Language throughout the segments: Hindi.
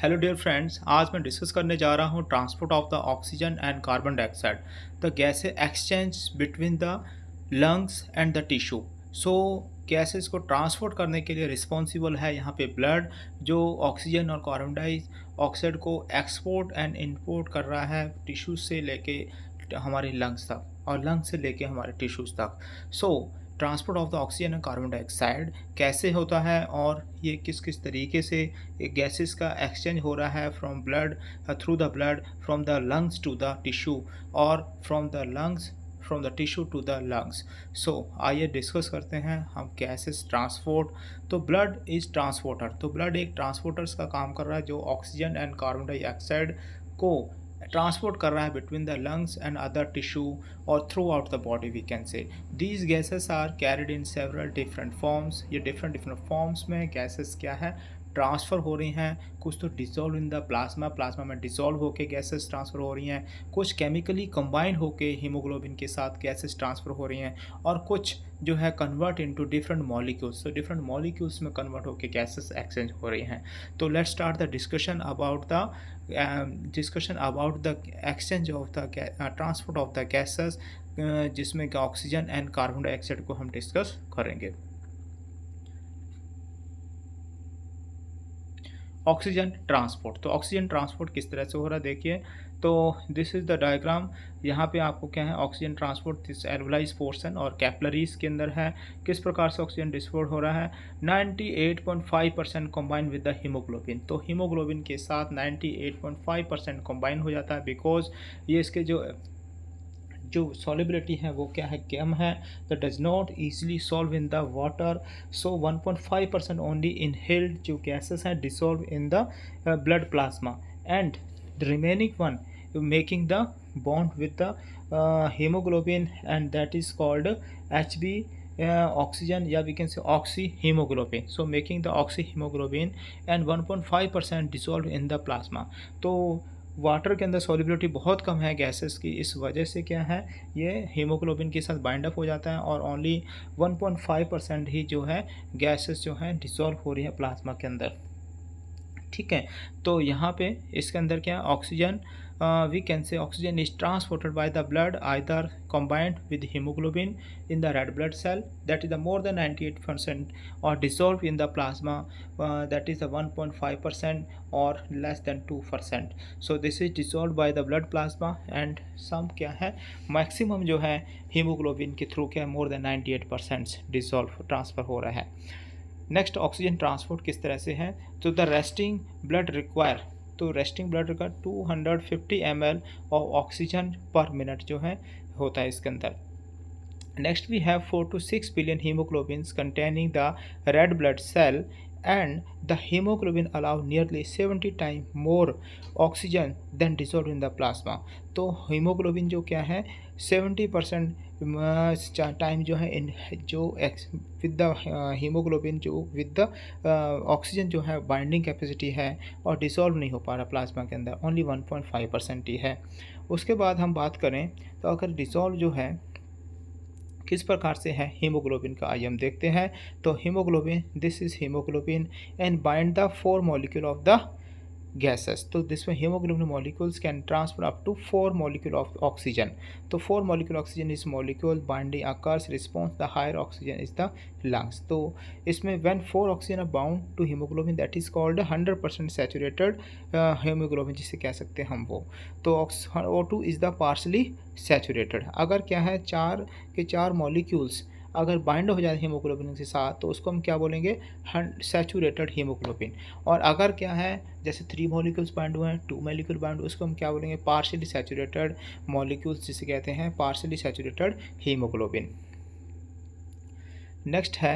हेलो डियर फ्रेंड्स, आज मैं डिस्कस करने जा रहा हूँ transport of the oxygen and carbon dioxide the gases exchange between the lungs and the tissue. So gases को ट्रांसपोर्ट करने के लिए रिस्पॉन्सिबल है यहाँ पे ब्लड, जो ऑक्सीजन और कार्बन डाइऑक्साइड को एक्सपोर्ट एंड इंपोर्ट कर रहा है टिश्यूज से लेके हमारे लंग्स तक और लंग्स से लेके हमारे टिश्यूज तक। सो transport of the oxygen and carbon dioxide कैसे होता है और ये किस किस तरीके से गैसेस का एक्सचेंज हो रहा है from blood, through the blood, from the lungs to the tissue और from the lungs from the tissue to the lungs. So आइए डिस्कस करते हैं हम गैसेस ट्रांसपोर्ट। तो ब्लड इज ट्रांसपोर्टर, तो ब्लड एक ट्रांसपोर्टर्स का काम कर रहा है जो ऑक्सीजन एंड कार्बन डाइऑक्साइड को ट्रांसपोर्ट कर रहा है between the lungs and other tissue और throughout the body we can से। These gases are carried in several different forms. ये डिफरेंट डिफरेंट फॉर्म्स में गैसेस क्या है ट्रांसफ़र हो रही हैं। कुछ तो dissolve in the plasma, plasma में डिसॉल्व होकर गैसेस ट्रांसफ़र हो रही हैं। कुछ केमिकली कंबाइंड होकर हीमोग्लोबिन के साथ गैसेस ट्रांसफ़र हो रही हैं और कुछ जो है कन्वर्ट इनटू डिफरेंट मॉलिक्यूल्स, तो डिफरेंट मॉलिक्यूल्स में कन्वर्ट होकर गैसेस एक्सचेंज हो रही हैं। तो let's start the discussion about the exchange of the transport of the gases, जिसमें ऑक्सीजन एंड कार्बन डाइऑक्साइड को हम डिस्कस करेंगे। ऑक्सीजन ट्रांसपोर्ट, तो ऑक्सीजन ट्रांसपोर्ट किस तरह से हो रहा है देखिए। तो दिस इज़ द डायग्राम। यहाँ पे आपको क्या है ऑक्सीजन ट्रांसपोर्ट दिस एल्वलाइज पोर्शन और कैपिलरीज के अंदर है। किस प्रकार से ऑक्सीजन डिस्पोर्ट हो रहा है 98.5% कॉम्बाइन विद द हीमोग्लोबिन। तो हीमोग्लोबिन के साथ 98.5% कॉम्बाइन हो जाता है बिकॉज ये इसके जो सॉलिबिलिटी है वो क्या है कम है, that does not easily solve in the water. So 1.5% only inhaled जो गैसेस हैं dissolve in the blood plasma and the remaining one making the bond with the hemoglobin and that is called HB oxygen, या we can say oxy hemoglobin, so making the oxy hemoglobin and 1.5% dissolved in the plasma। तो वाटर के अंदर सॉलिबिलिटी बहुत कम है गैसेस की, इस वजह से क्या है ये हीमोग्लोबिन के साथ बाइंड अप हो जाता है और ओनली 1.5% ही जो है गैसेस जो है डिसॉल्व हो रही है प्लाज्मा के अंदर। ठीक है, तो यहाँ पे इसके अंदर क्या oxygen we can say oxygen is transported by the blood either combined with hemoglobin in the red blood cell, that is the more than 98%, or dissolved in the plasma, that is the 1.5% or less than 2%। so this is dissolved by the blood plasma and some क्या है मैक्सिमम जो है हीमोग्लोबिन के थ्रू क्या मोर देन 98% डिसॉल्व ट्रांसफ़र हो रहा है। नेक्स्ट ऑक्सीजन ट्रांसपोर्ट किस तरह से है, तो द रेस्टिंग ब्लड रिक्वायर, तो रेस्टिंग ब्लड का 250 ml of oxygen per minute जो है होता है इसके अंदर। Next we have 4 to 6 billion hemoglobins containing the red blood cell and the hemoglobin allow nearly 70 times more oxygen than dissolved in the plasma। तो हीमोग्लोबिन जो क्या है 70% टाइम जो है इन जो विद द हीमोग्लोबिन जो विद द ऑक्सीजन जो है बाइंडिंग कैपेसिटी है और डिसॉल्व नहीं हो पा रहा प्लाज्मा के अंदर, ओनली 1.5% ही है। उसके बाद हम बात करें तो अगर डिसॉल्व जो है किस प्रकार से है हीमोग्लोबिन का, आइए हम देखते हैं। तो haemoglobin, this is haemoglobin and bind the 4 molecule of the gases। तो दिस में hemoglobin molecules can transfer up to 4 molecule of oxygen। तो 4 molecule oxygen is molecule binding occurs response the higher oxygen is the lungs। तो इसमें when 4 oxygen are bound to hemoglobin that is called 100% saturated hemoglobin जिसे कह सकते हैं हम वो। तो O2 is the partially saturated। अगर क्या है 4 के 4 molecules अगर बाइंड हो जाए हीमोग्लोबिन के साथ तो उसको हम क्या बोलेंगे सैचुरेटेड हीमोग्लोबिन। और अगर क्या है जैसे 3 मॉलिक्यूल्स बाइंड हुए हैं 2 मॉलिक्यूल बाइंड हुए उसको हम क्या बोलेंगे पार्शियली सैचुरेटेड मॉलिक्यूल्स जिसे कहते हैं पार्शियली सैचुरेटेड हीमोग्लोबिन। नेक्स्ट है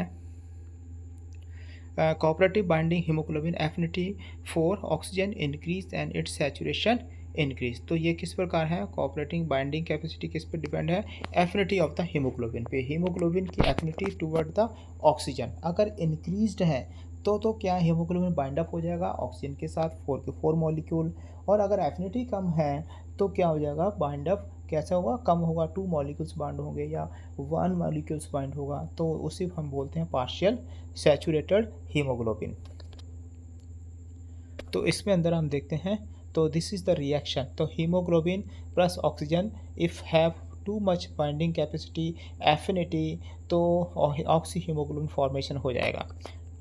cooperative binding hemoglobin affinity for oxygen increase and its saturation increase। तो ये किस प्रकार है कोऑपरेटिंग बाइंडिंग कैपेसिटी किस पर डिपेंड है एफिनिटी ऑफ द हीमोग्लोबिन पे। हीमोग्लोबिन की एफिनिटी टुवर्ड द ऑक्सीजन अगर इंक्रीज्ड है तो क्या हीमोग्लोबिन बाइंड अप हो जाएगा ऑक्सीजन के साथ 4 के 4 मॉलिक्यूल, और अगर एफिनिटी कम है तो क्या हो जाएगा बाइंड अप कैसा होगा कम होगा, 2 मॉलिक्यूल्स बाइंड होंगे या 1 मॉलिक्यूल्स बाइंड होगा, तो उसी हम बोलते हैं पार्शियल सैचुरेटेड हीमोग्लोबिन। तो इसमें अंदर हम देखते हैं, तो दिस इज़ द रिएक्शन। तो hemoglobin plus oxygen if have too much binding capacity, affinity, तो ऑक्सी हीमोग्लोबिन फॉर्मेशन हो जाएगा।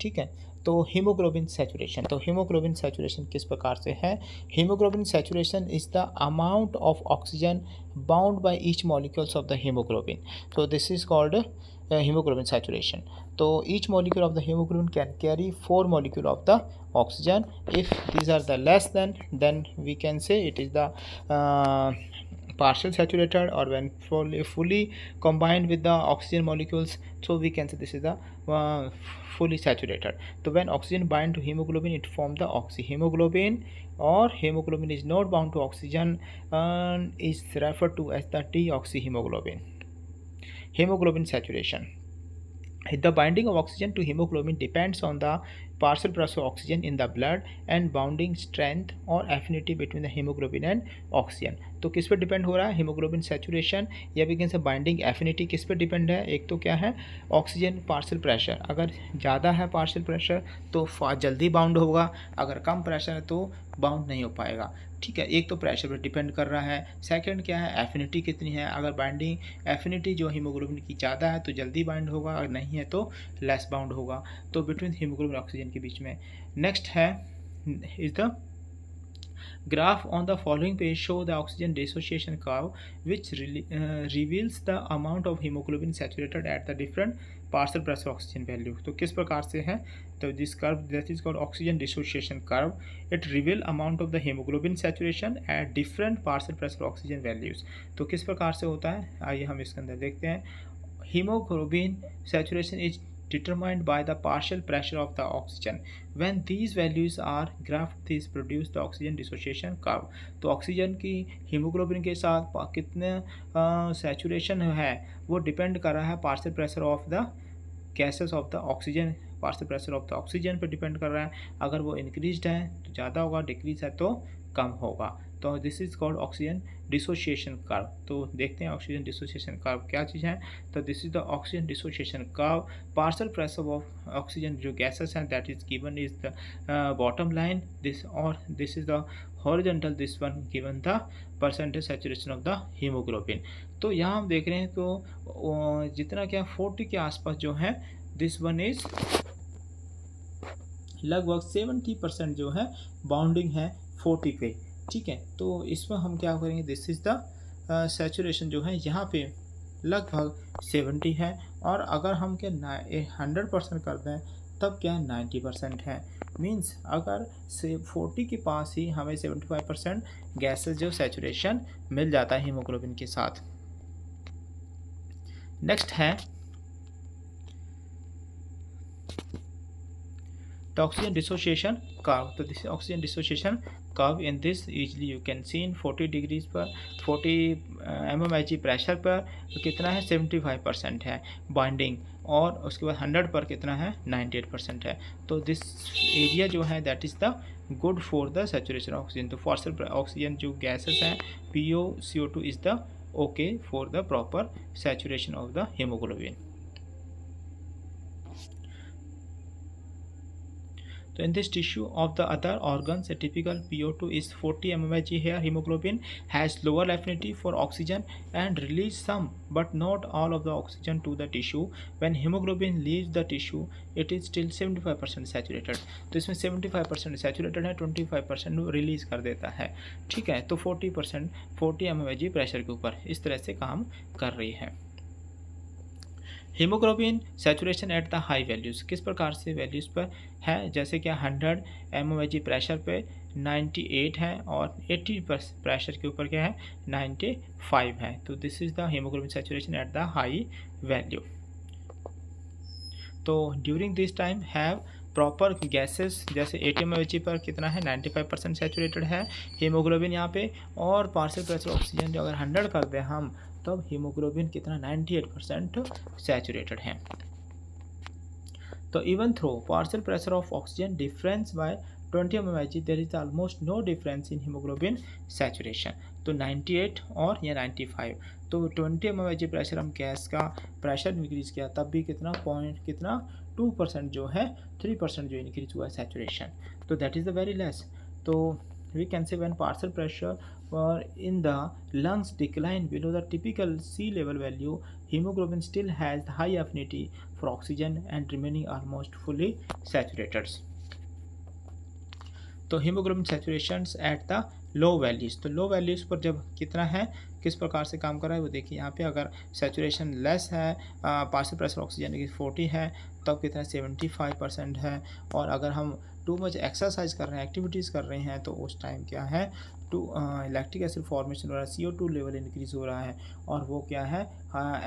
ठीक है। तो हीमोग्लोबिन सैचुरेशन, तो हीमोग्लोबिन सैचुरेशन किस प्रकार से है? Hemoglobin saturation is the amount of oxygen bound by each molecules of the hemoglobin. तो this is called hemoglobin saturation. So each molecule of the hemoglobin can carry 4 molecule of the oxygen. If these are the less than, then we can say it is the partial saturated, or when fully combined with the oxygen molecules, so we can say this is the fully saturated. So when oxygen bind to hemoglobin, it form the oxyhemoglobin, or hemoglobin is not bound to oxygen and is referred to as the deoxyhemoglobin. Hemoglobin saturation. The binding of oxygen to hemoglobin depends on the partial pressure of oxygen in the blood and bonding strength or affinity between the hemoglobin and oxygen. तो किस पे डिपेंड हो रहा है? हीमोग्लोबिन सैचुरेशन या भी कैसे बाइंडिंग एफिनिटी किस पे डिपेंड है? एक तो क्या है, ऑक्सीजन पार्शियल प्रेशर, अगर ज़्यादा है पार्शियल प्रेशर तो जल्दी बाउंड होगा, अगर कम प्रेशर है तो बाउंड नहीं हो पाएगा। ठीक है, एक तो प्रेशर पर डिपेंड कर रहा है। सेकंड क्या है, एफिनिटी कितनी है, अगर बाइंडिंग एफिनिटी जो हीमोग्लोबिन की ज़्यादा है तो जल्दी बाइंड होगा, और नहीं है तो लेस बाउंड होगा। तो बिटवीन हीमोग्लोबिन ऑक्सीजन के बीच में। नेक्स्ट है is the graph on the following page show the oxygen dissociation curve which reveals the amount of hemoglobin saturated at the different partial pressure oxygen value. तो किस प्रकार से है? तो this curve that is called oxygen dissociation curve. It reveal amount of the hemoglobin saturation at different partial pressure oxygen values. तो किस प्रकार से होता है, आइए हम इसके अंदर देखते हैं। Hemoglobin saturation is determined by the partial pressure of the oxygen. When these values are graphed, this produce the oxygen dissociation curve. तो ऑक्सीजन की हीमोग्लोबिन के साथ कितने सैचुरेशन है वो डिपेंड कर रहा है partial pressure of the gases of the oxygen, partial pressure of the oxygen पर डिपेंड कर रहा है। अगर वो इंक्रीज्ड है तो ज़्यादा होगा, डिक्रीज है तो कम होगा। तो this is called oxygen dissociation curve. तो देखते हैं ऑक्सीजन डिसोसिएशन कर्व क्या चीज़ है। तो this is the oxygen dissociation curve. Partial pressure of oxygen जो गैसेस हैं that is given is the bottom line, this और this is the horizontal, this one given the percentage saturation of the hemoglobin. तो यहाँ हम देख रहे हैं तो जितना क्या 40 के आसपास जो है, दिस वन इज लगभग 70% जो है बाउंडिंग है 40 पे। ठीक है, तो इसमें हम क्या करेंगे, दिस इज़ द सैचुरेशन जो है यहाँ पे लगभग 70 है, और अगर हम क्या 100% कर दें तब क्या 90% है। मींस अगर से 40 के पास ही हमें 75% गैसेस जो सैचुरेशन मिल जाता है हीमोग्लोबिन के साथ। नेक्स्ट है the oxygen dissociation curve. So this is oxygen dissociation curve. In this easily you can see in 40 degrees पर 40 mmHg प्रेशर पर कितना है 75% है बाइंडिंग, और उसके बाद 100 पर कितना है 98% है। तो दिस एरिया जो है that is the good for the saturation oxygen. तो पार्शियल ऑक्सीजन जो गैसेस हैं POCO2 is the okay for the proper saturation of the haemoglobin. So in this tissue of the other organs, a typical PO2 is 40 mmHg. Here hemoglobin has lower affinity for oxygen and release some but not all of the oxygen to the tissue. When hemoglobin leaves the tissue, it is still 75% saturated. तो इसमें 75% saturated है, 25% रिलीज कर देता है। ठीक है, तो 40% 40 mmHg प्रेशर के ऊपर इस तरह से काम कर रही है। Hemoglobin saturation at the high values किस प्रकार से वैल्यूज़ पर है, जैसे कि 100 mmHg प्रेशर पे 98 है, और 80 प्रेशर के ऊपर क्या है 95 है। तो this is the hemoglobin saturation at the high value. तो during this time have proper gases, जैसे 80 mmHg पर कितना है 95% सैचुरेटेड है हीमोग्लोबिन यहाँ पे, और पार्शियल प्रेशर ऑक्सीजन जो अगर 100 कर दें हम तब हीमोग्लोबिन कितना 98% सैचुरेटेड है। तो even through partial pressure of oxygen difference by 20 mmHg there is almost no difference in hemoglobin saturation. तो 98 और या 95, तो 20 mmHg प्रेशर हम गैस का प्रेशर इंक्रीज किया तब भी कितना 2% जो है 3% जो इंक्रीज हुआ है सैचुरेशन। तो that is the very less. तो we can say when partial pressure in the lungs decline below the typical sea level value, hemoglobin still has high affinity for oxygen and remaining almost fully saturated. तो hemoglobin saturations at the low values, तो लो वैल्यूज़ पर जब कितना है, किस प्रकार से काम कर रहा है वो देखिए यहाँ पे। अगर सैचुरेशन लेस है, पार्शियल प्रेशर ऑक्सीजन की 40 है, तब कितना 75% है। और अगर हम टू मच एक्सरसाइज कर रहे हैं, एक्टिविटीज़ कर रहे हैं, तो उस टाइम क्या है, टू लैक्टिक एसिड फॉर्मेशन हो रहा है, CO2 लेवल इंक्रीज़ हो रहा है, और वो क्या है,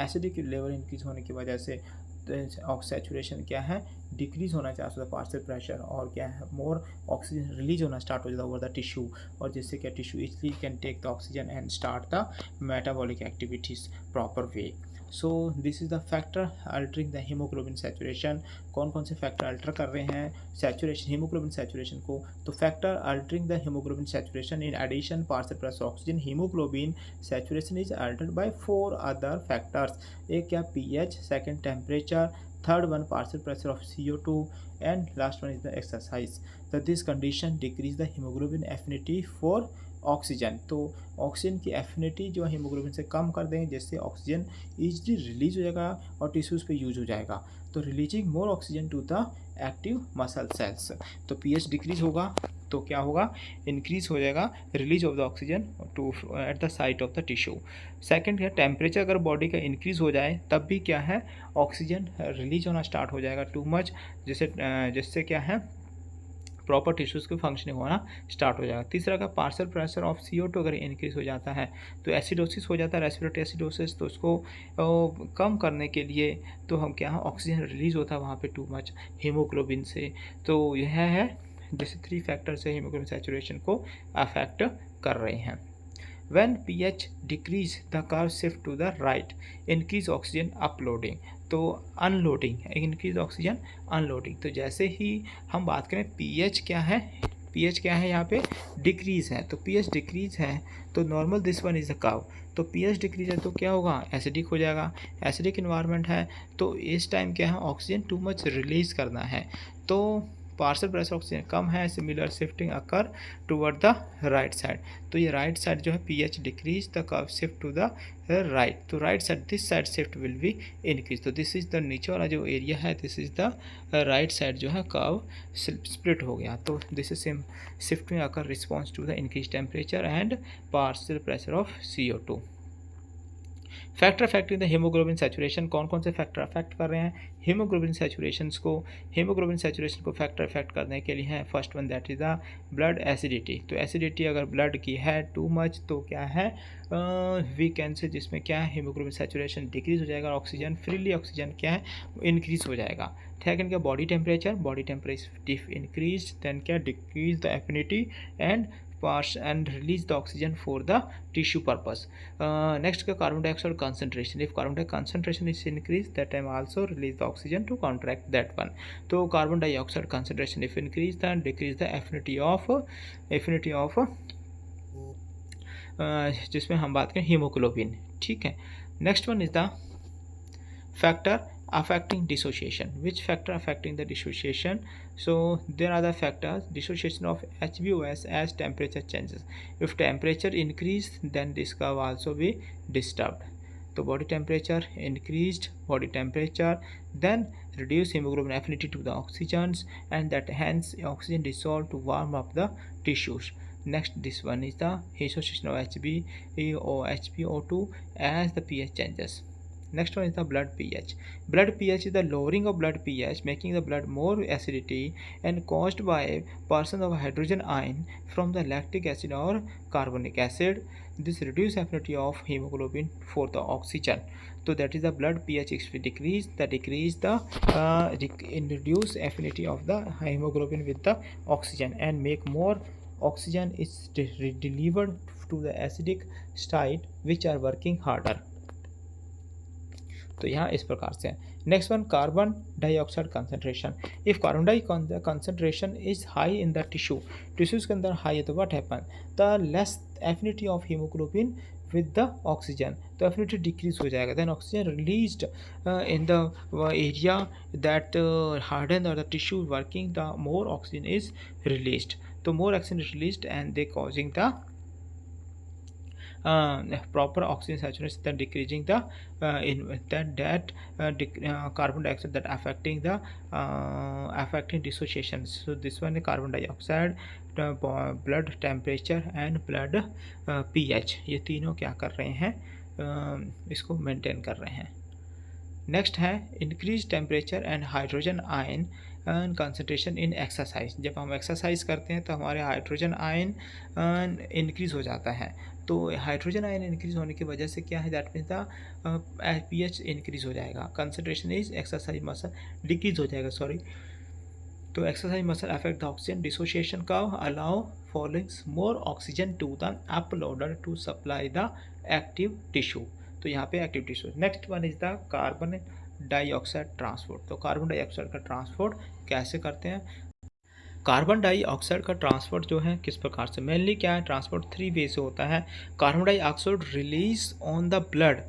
एसिडिक लेवल इंक्रीज़ होने की वजह से सैचुरेशन क्या है, डिक्रीज होना चाहिए पार्शियल प्रेशर, और क्या है, मोर ऑक्सीजन रिलीज होना स्टार्ट हो जाता है ओवर द टिश्यू, और जिससे क्या tissue easily can take the oxygen and start the metabolic activities proper way. So this is the factor altering the hemoglobin saturation. कौन कौन से फैक्टर अल्टर कर रहे हैं सैचुरेशन, हीमोग्लोबिन सैचुरेशन को? तो factor altering the hemoglobin saturation in addition partial pressure oxygen hemoglobin saturation is altered by 4 other factors. एक क्या, pH, second temperature, third one partial pressure of CO2, and last one is the exercise. So this condition decrease the hemoglobin affinity for oxygen. तो ऑक्सीजन की एफिनिटी जो हीमोग्लोबिन से कम कर देंगे, जिससे ऑक्सीजन ईजिली रिलीज हो जाएगा और टिश्यूज़ पे यूज हो जाएगा, तो releasing more oxygen to the active muscle cells. तो पीएच डिक्रीज होगा तो क्या होगा, इंक्रीज हो जाएगा release of the oxygen to at the site of the tissue. Second है टेम्परेचर, अगर बॉडी का इंक्रीज हो जाए तब भी क्या है, ऑक्सीजन रिलीज होना स्टार्ट हो जाएगा टू मच, जिससे क्या है, प्रॉपर टिश्यूज़ के फंक्शनिंग होना स्टार्ट हो जाएगा। तीसरा का पार्शियल प्रेशर ऑफ CO2 अगर इंक्रीज हो जाता है तो एसिडोसिस हो जाता है, रेस्पिरेटरी एसिडोसिस। तो उसको कम करने के लिए तो हम क्या है, ऑक्सीजन रिलीज होता है वहाँ पे टू मच हीमोग्लोबिन से। तो यह है जैसे 3 फैक्टर्स है हीमोग्लोबिन सैचुरेशन को अफेक्ट कर रहे हैं। When pH decrease, the curve shift to the right, increase oxygen uploading, तो अनलोडिंग, इंक्रीज ऑक्सीजन अनलोडिंग। तो जैसे ही हम बात करें पीएच क्या है, पीएच क्या है यहाँ पे, डिक्रीज है, तो पीएच डिक्रीज है तो normal this one is the curve. तो पीएच डिक्रीज है तो क्या होगा, एसिडिक हो जाएगा, एसिडिक इन्वायरमेंट है, तो इस टाइम क्या है, ऑक्सीजन टू मच रिलीज करना है, तो पार्शियल प्रेशर ऑक्सीजन कम है, similar shifting occur toward the right side. तो ये राइट साइड जो है pH decrease, the curve shift to the right, तो right side this side shift will be increase. तो दिस इज द नीचे वाला जो एरिया है, this is the right side जो है कर्व स्प्लिट हो गया। तो this is same shifting occur response to the increase temperature and partial pressure of CO2। Factor affecting the hemoglobin saturation, कौन कौन से फैक्टर अफेक्ट कर रहे हैं हीमोग्लोबिन सैचुरेशन को? हीमोग्लोबिन सैचुरेशन को फैक्टर अफेक्ट करने के लिए है, first one that is the blood acidity. तो एसिडिटी अगर ब्लड की है टू मच तो क्या है, वी कैन से, जिसमें क्या है, हीमोग्लोबिन सैचुरेशन डिक्रीज हो जाएगा, ऑक्सीजन फ्रीली ऑक्सीजन क्या है, इंक्रीज हो जाएगा। सेकंड क्या, बॉडी टेम्परेचर इंक्रीज, देन क्या, decrease the affinity and pass and release the oxygen for the tissue purpose. Next का carbon dioxide concentration, if carbon dioxide concentration is increased, that time also release the oxygen to counteract that one. तो carbon dioxide concentration if increase, then decrease the affinity of जिसमें हम बात करें हीमोग्लोबिन, ठीक है। Next one is the factor affecting dissociation. Which factor affecting the dissociation? So there are the factors, dissociation of HbOS as temperature changes. If temperature increase, then this curve also be disturbed. So body temperature increased, body temperature, then reduce hemoglobin affinity to the oxygens, and that hence oxygen dissolved to warm up the tissues. Next, this one is the dissociation of HbO2 as the pH changes. Next one is the blood pH. Blood pH is the lowering of blood pH, making the blood more acidity and caused by person of hydrogen ion from the lactic acid or carbonic acid. This reduce affinity of hemoglobin for the oxygen. So that is the blood pH decrease, reduce affinity of the hemoglobin with the oxygen and make more oxygen is delivered to the acidic site which are working harder. तो यहाँ इस प्रकार से। Next one, carbon dioxide concentration. If carbon dioxide concentration is high in the tissues के अंदर हाई है तो what happen, the less affinity of haemoglobin with the oxygen, तो डेफिनेटली डिक्रीज हो जाएगा. Then oxygen released in the area that hardened or the tissue working, the more oxygen is released. So more oxygen is released and they causing the proper oxygen saturation, then decreasing the in carbon dioxide that affecting the affecting dissociation. So this one is carbon dioxide, blood temperature and blood pH, ये तीनों क्या कर रहे हैं, इसको मेंटेन कर रहे हैं. नेक्स्ट है increase temperature and hydrogen ion concentration in exercise. जब हम एक्सरसाइज करते हैं तो हमारे हाइड्रोजन आयन इंक्रीज हो जाता है. तो हाइड्रोजन आयन इंक्रीज होने की वजह से क्या है, that means the pH increase हो जाएगा. Concentration is exercise muscle decrease हो जाएगा, सॉरी. तो exercise muscle affect the oxygen dissociation का allow following more oxygen to the uploader to supply the active tissue. तो यहाँ पे active tissue. Next one is the carbon dioxide transport. तो कार्बन डाइऑक्साइड का ट्रांसपोर्ट कैसे करते हैं. कार्बन डाइऑक्साइड का ट्रांसपोर्ट जो है किस प्रकार से, मेनली क्या है, ट्रांसपोर्ट 3 वे से होता है. Carbon dioxide release on the blood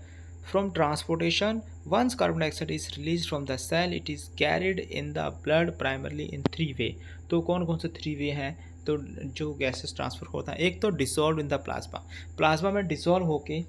from transportation. Once carbon dioxide is released from the cell, it is carried in the blood primarily in 3 way. तो कौन कौन से 3 वे हैं, तो जो गैसेस ट्रांसफर होता है, एक तो dissolve in the plasma, plasma में डिसॉल्व होके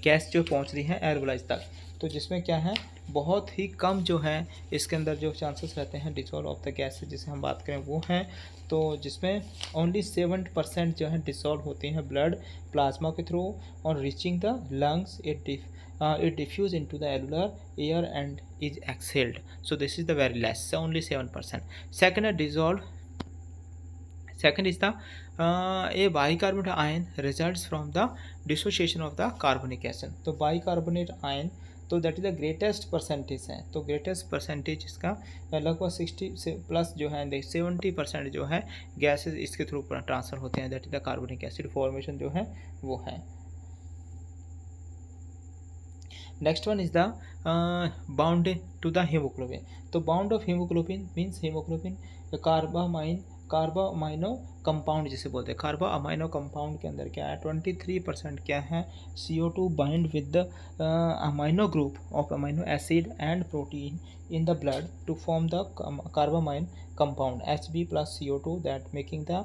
गैस जो पहुंच रही है एयरबलाइज तक. तो जिसमें क्या है, बहुत ही कम जो है इसके अंदर जो चांसेस रहते हैं डिसॉल्व ऑफ द गैस जिसे हम बात करें वो हैं. तो जिसमें ओनली 70% जो है डिसॉल्व होती हैं ब्लड प्लाज्मा के through on reaching the lungs. It diffuse into the alveolar air and is exhaled. So this is the very less, only 7%. Second है dissolve. Second is the a bicarbonate ion results from the dissociation of the carbonic acid. तो bicarbonate ion, तो that is the greatest percentage है. तो ग्रेटेस्ट परसेंटेज इसका लगभग 60 से प्लस जो है 70% जो है गैसेज इसके थ्रू ट्रांसफर होते हैं. That is the carbonic acid formation जो है वो है. Next one is the bound to the hemoglobin. तो bound of hemoglobin means hemoglobin carbamino compound जिसे बोलते हैं. कार्बामाइनो कंपाउंड के अंदर क्या है, 23% क्या है, CO2 bind with the amino group of amino acid and protein in the blood to form the carbamine compound Hb plus CO2 that making the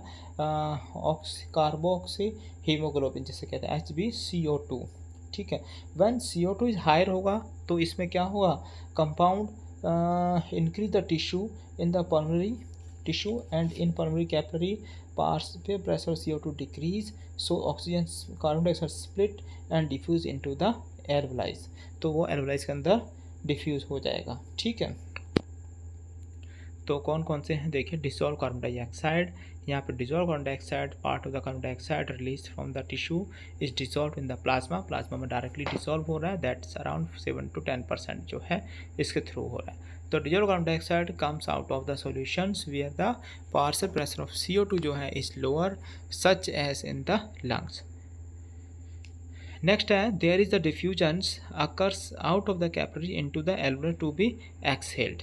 carboxy hemoglobin जिसे कहते हैं HbCO2. ठीक है. व्हेन CO2 इज हायर होगा तो इसमें क्या होगा, compound increase the tissue in the pulmonary tissue and in pulmonary capillary pressure CO2 decrease, so oxygen carbon dioxide split and diffuse into the airways. तो वो एयरवाइज के अंदर डिफ्यूज हो जाएगा. ठीक है. तो कौन कौन से हैं देखिए, डिसॉल्व कार्बन डाइऑक्साइड. यहाँ पे dissolve carbon dioxide part of the carbon dioxide release from the tissue is dissolve in the plasma. Plasma में डायरेक्टली डिसॉल्व हो रहा है. दैट्स अराउंड 7 to 10% जो है इसके थ्रू हो रहा है. तो dissolve carbon dioxide comes out of the solutions where the partial pressure of CO2 जो है is lower such as in the lungs. Next है there is the diffusions occurs out of the capillary into the alveolar to be exhaled.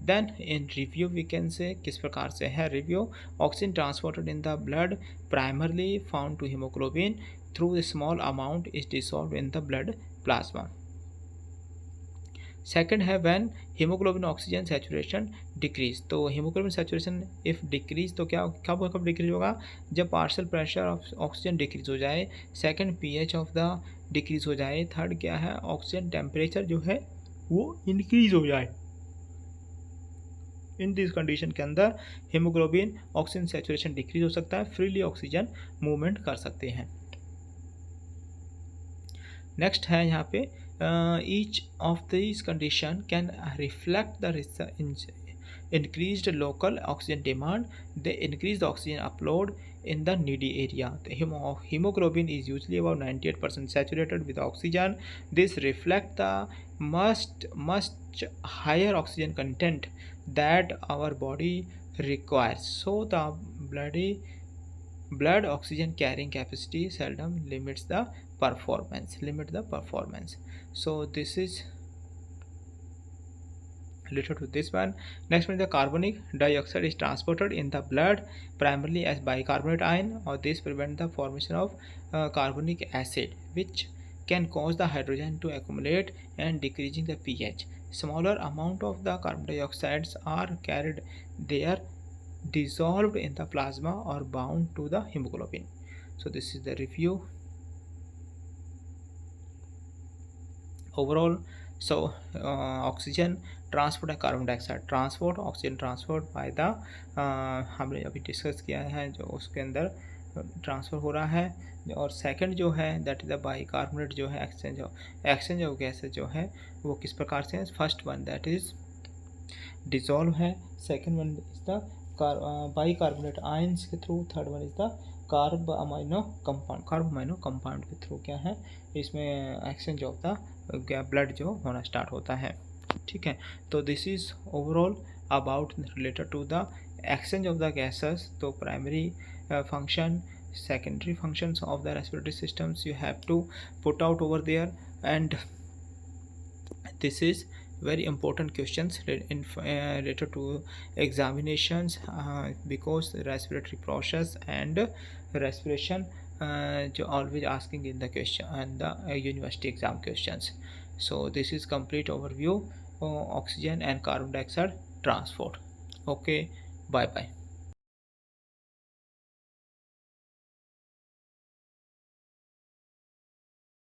Then in review we can say किस प्रकार से है review. Oxygen transported in the blood primarily found to hemoglobin through the small amount is dissolve in the blood plasma. Second है when hemoglobin oxygen saturation decrease. तो हीमोग्लोबिन सैचुरेशन इफ डिक्रीज तो क्या कब डिक्रीज होगा, जब partial pressure of oxygen decrease हो जाए. Second pH of the decrease हो जाए. थर्ड क्या है, ऑक्सीजन टेम्परेचर जो है वो इंक्रीज हो जाए. इन दिस कंडीशन के अंदर हीमोग्लोबिन ऑक्सीजन सैचुरेशन डिक्रीज हो सकता है, फ्रीली ऑक्सीजन मूवमेंट कर सकते हैं. नेक्स्ट है यहाँ पे each of this condition can reflect the increased local oxygen demand. They increase the oxygen upload in the needy area. The hemoglobin is usually about 98% saturated with oxygen. This reflect the much higher oxygen content that our body requires. So the blood oxygen carrying capacity seldom limits the performance. So this is related to this one. Next one is the carbonic dioxide is transported in the blood primarily as bicarbonate ion, or this prevent the formation of carbonic acid, which can cause the hydrogen to accumulate and decreasing the pH. Smaller amount of the carbon dioxides are carried there, dissolved in the plasma or bound to the hemoglobin. So this is the review overall. So oxygen transport है, carbon dioxide transport, oxygen transport by the हमने अभी डिस्कस किया है जो उसके अंदर ट्रांसफ़र हो रहा है। और सेकंड जो है दैट इज़ द बाइकार्बोनेट जो है एक्सचेंज ऑफ गैसेज जो है वो किस प्रकार से है। First one that is dissolve है, second one is the bicarbonate ions के through, third one is the carb amino compound के थ्रू क्या है इसमें एक्सचेंज ऑफ द ब्लड जो होना स्टार्ट होता है। ठीक है, तो this is overall about related to the exchange of the gases. तो primary function, secondary functions of the respiratory systems you have to put out over there, and this is very important questions related to examinations because respiratory process and respiration जो always asking in the question and the university exam questions. So this is complete overview oxygen and carbon dioxide transport. Okay, bye bye.